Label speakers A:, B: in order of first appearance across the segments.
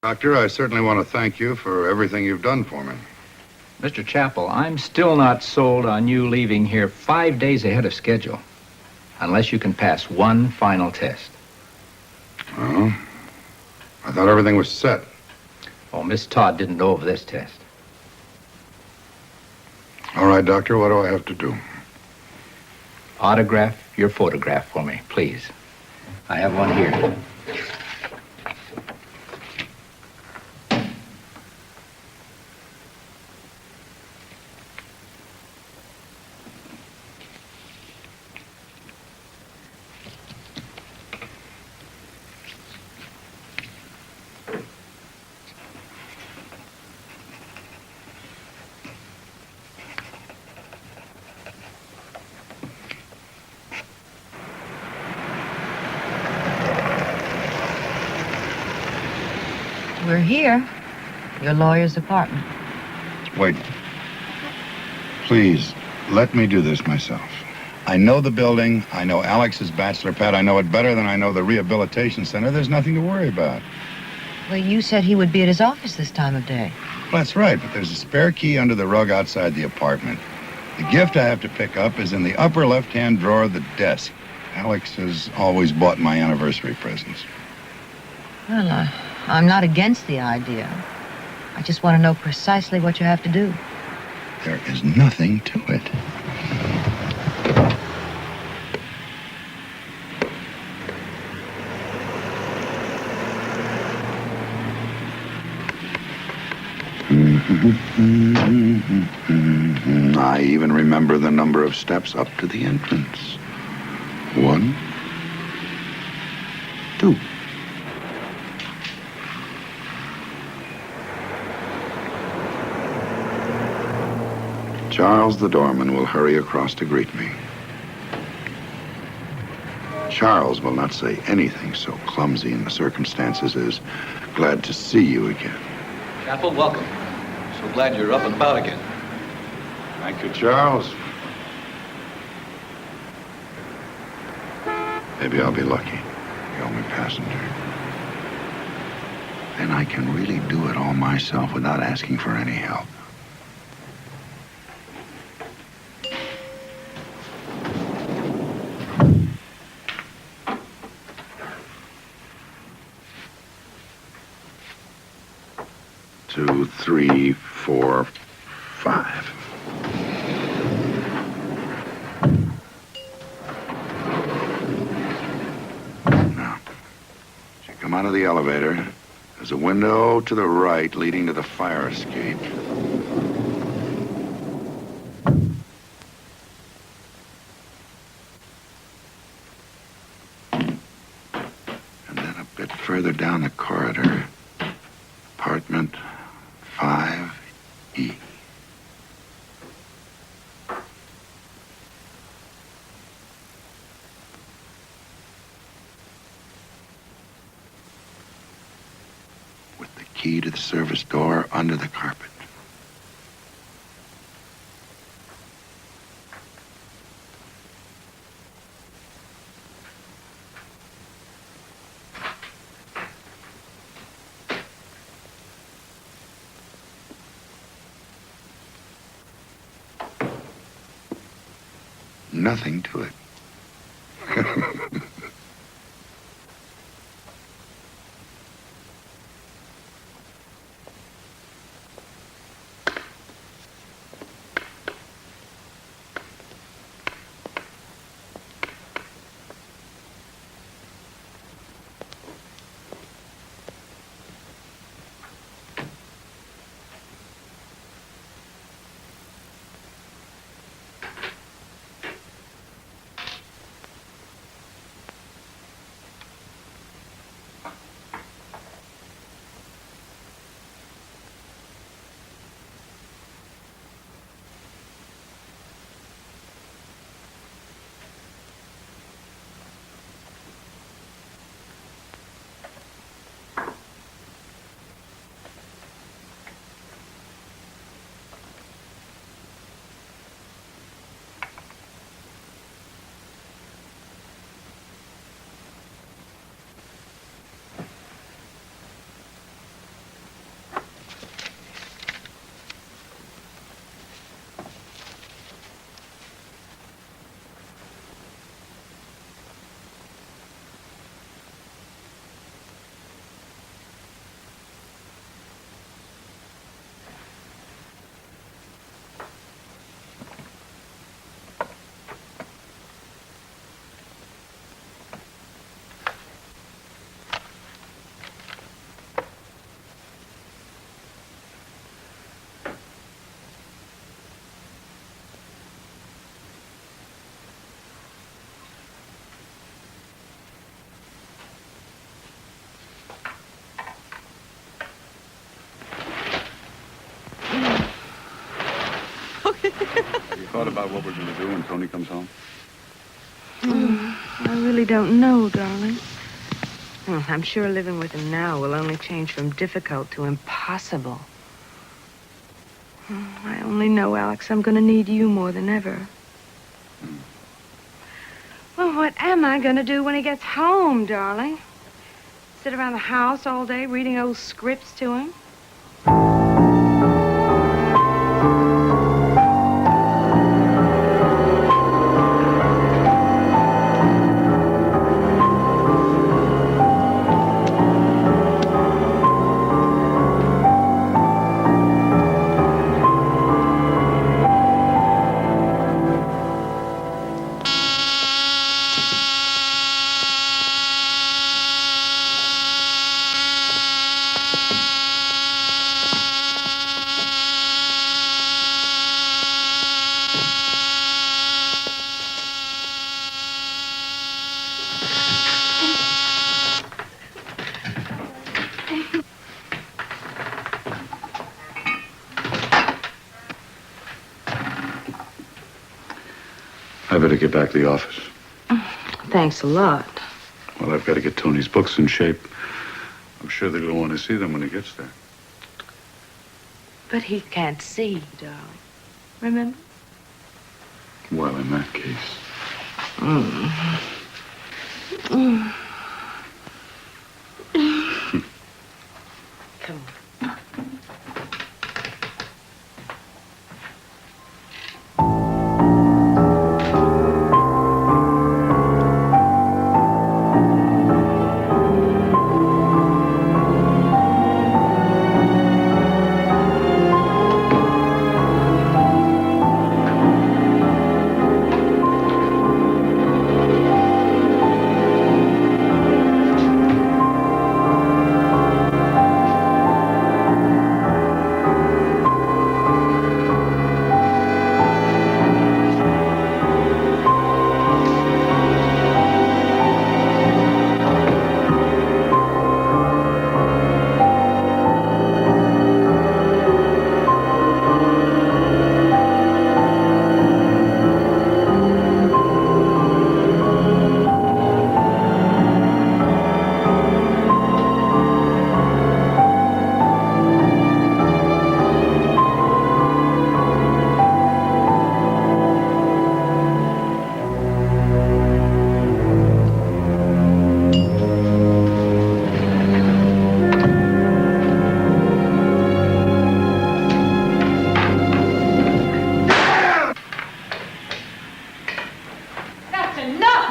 A: Doctor, I certainly want to thank you for everything you've done for me.
B: Mr. Chappell, I'm still not sold on you leaving here 5 days ahead of schedule, unless you can pass one final test.
A: Well, I thought everything was set.
B: Oh, Miss Todd didn't know of this test.
A: All right, Doctor, what do I have to do?
B: Autograph your photograph for me, please. I have one here.
C: We're here. Your lawyer's apartment.
A: Wait. Please, let me do this myself. I know the building. I know Alex's bachelor pad. I know it better than I know the rehabilitation center. There's nothing to worry about.
C: Well, you said he would be at his office this time of day.
A: That's right, but there's a spare key under the rug outside the apartment. The gift I have to pick up is in the upper left-hand drawer of the desk. Alex has always bought my anniversary presents.
C: Well, I'm not against the idea. I just want to know precisely what you have to do.
A: There is nothing to it. I even remember the number of steps up to the entrance. 1, 2. Charles the doorman will hurry across to greet me. Charles will not say anything so clumsy in the circumstances as glad to see you again.
D: Chappell, welcome. So glad you're up and about again.
A: Thank you, Charles. Maybe I'll be lucky. The only passenger. Then I can really do it all myself without asking for any help. Two, 3, 4, 5. Now, as you come out of the elevator, there's a window to the right leading to the fire escape. And then a bit further down the corridor, apartment 5E. With the key to the service door under the carpet. Nothing to it.
E: You thought about what we're going to do when Tony comes home?
F: I really don't know, darling. I'm sure living with him now will only change from difficult to impossible. I only know, Alex, I'm going to need you more than ever. Well, what am I going to do when he gets home, darling? Sit around the house all day reading old scripts to him?
E: I better get back to the office.
F: Thanks a lot.
E: Well, I've got to get Tony's books in shape. I'm sure they're going to want to see them when he gets there.
F: But he can't see, darling. Remember?
E: Well, in that case.
F: Come on.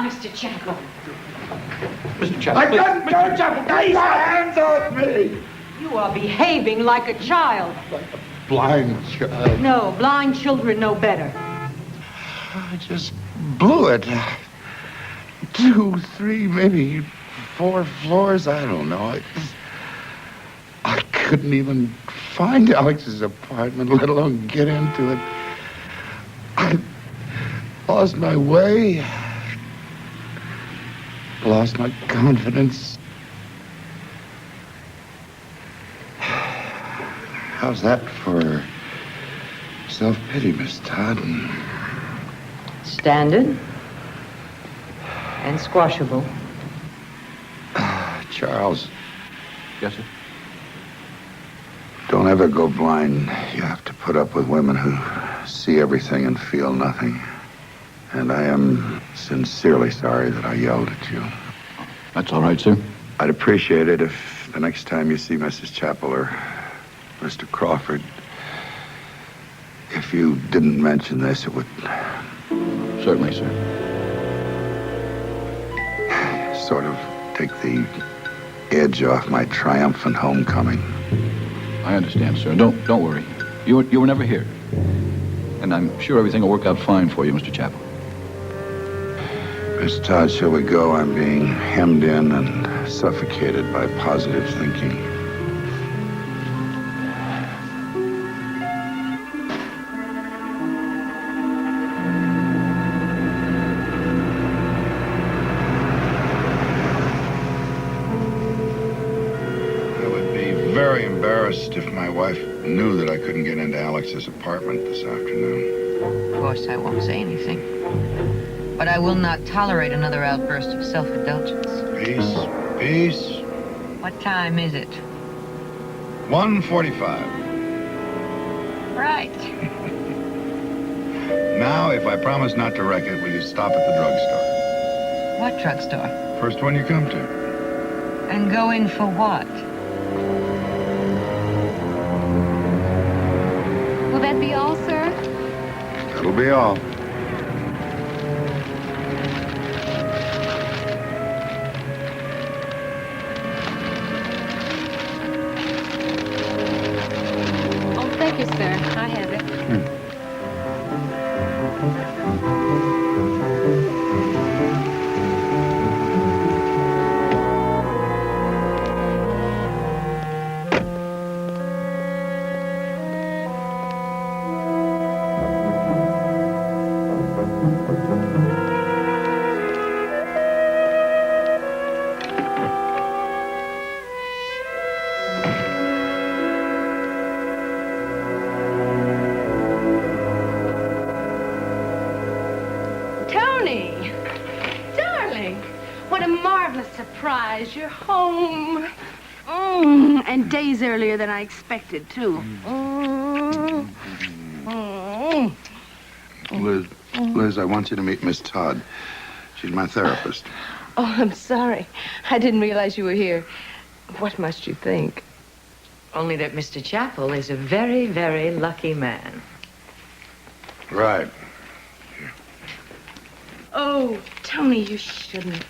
G: Mr. Chapel.
D: Mr. Chapel,
H: I couldn't do Chapel. Get your hands off me.
G: You are behaving like a child.
H: Blind child.
G: No, blind children know better.
H: I just blew it. 2, 3, maybe 4 floors. I don't know. I couldn't even find Alex's apartment, let alone get into it. I lost my way. Lost my confidence. How's that for self-pity, Miss Todd?
G: Standard and squashable.
H: Charles,
D: Yes, sir.
H: don't ever go blind. You have to put up with women who see everything and feel nothing. And I am sincerely sorry that I yelled at you.
D: That's all right, sir.
H: I'd appreciate it if the next time you see Mrs. Chapel or Mr. Crawford, if you didn't mention this, it would
D: Certainly, sir.
H: sort of take the edge off my triumphant homecoming.
D: I understand, sir. Don't worry. You were never here. And I'm sure everything will work out fine for you, Mr. Chapel.
H: Miss Todd, shall we go? I'm being hemmed in and suffocated by positive thinking. I would be very embarrassed if my wife knew that I couldn't get into Alex's apartment this afternoon.
C: Of course, I won't say anything. But I will not tolerate another outburst of self-indulgence.
A: Peace, peace.
C: What time is it?
A: 1:45.
C: Right.
A: Now, if I promise not to wreck it, will you stop at the drugstore?
C: What drugstore?
A: First one you come to.
C: And go in for what?
F: Will that be all, sir?
A: That'll be all.
F: Oh, thank you, sir. I have it. Tony! Darling! What a marvelous surprise. You're home. And days earlier than I expected, too.
A: Liz, I want you to meet Miss Todd. She's my therapist.
F: Oh, I'm sorry. I didn't realize you were here. What must you think?
C: Only that Mr. Chappell is a very, very lucky man.
A: Right.
F: Oh, Tony, you shouldn't.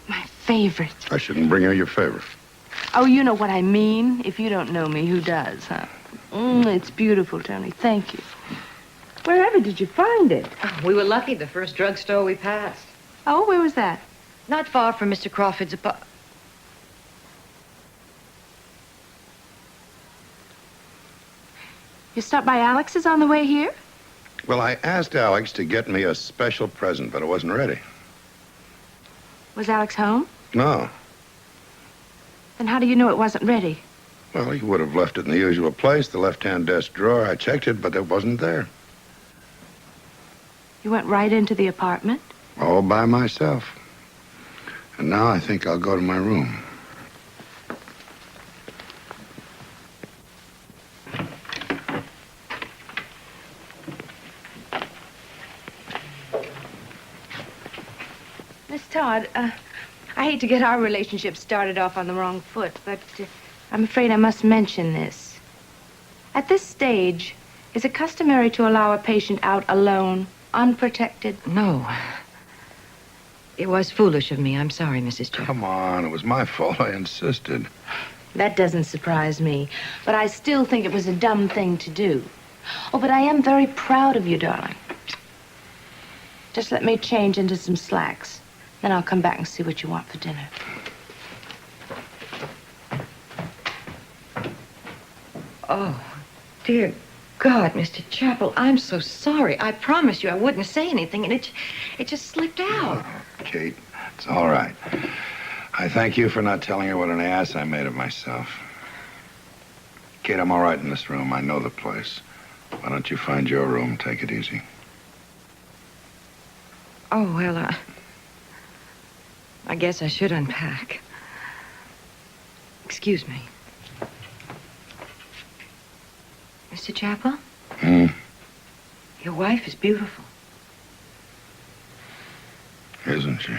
F: My favorite.
A: I shouldn't bring her your favorite.
F: Oh, you know what I mean. If you don't know me, who does, huh? It's beautiful, Tony. Thank you. Wherever did you find it?
C: We were lucky the first drugstore we passed.
F: Oh, where was that?
C: Not far from Mr. Crawford's apartment.
F: You stopped by Alex's on the way here?
A: Well, I asked Alex to get me a special present, but it wasn't ready.
F: Was Alex home?
A: No.
F: Then how do you know it wasn't ready?
A: Well, he would have left it in the usual place, the left-hand desk drawer. I checked it, but it wasn't there.
F: You went right into the apartment?
A: All by myself. And now I think I'll go to my room.
F: Miss Todd, I hate to get our relationship started off on the wrong foot, but I'm afraid I must mention this. At this stage, is it customary to allow a patient out alone, unprotected?
C: No. It was foolish of me. I'm sorry, Mrs. Chappell.
A: Come on, it was my fault. I insisted.
F: That doesn't surprise me, but I still think it was a dumb thing to do. Oh, but I am very proud of you, darling. Just let me change into some slacks. Then I'll come back and see what you want for dinner.
C: Oh, dear God, Mr. Chappell, I'm so sorry. I promised you I wouldn't say anything, and it just slipped out.
A: Kate, it's all right. I thank you for not telling her what an ass I made of myself. Kate, I'm all right in this room. I know the place. Why don't you find your room? Take it easy.
C: Oh, well, I guess I should unpack. Excuse me. Mr. Chappell? Your wife is beautiful.
A: Isn't she?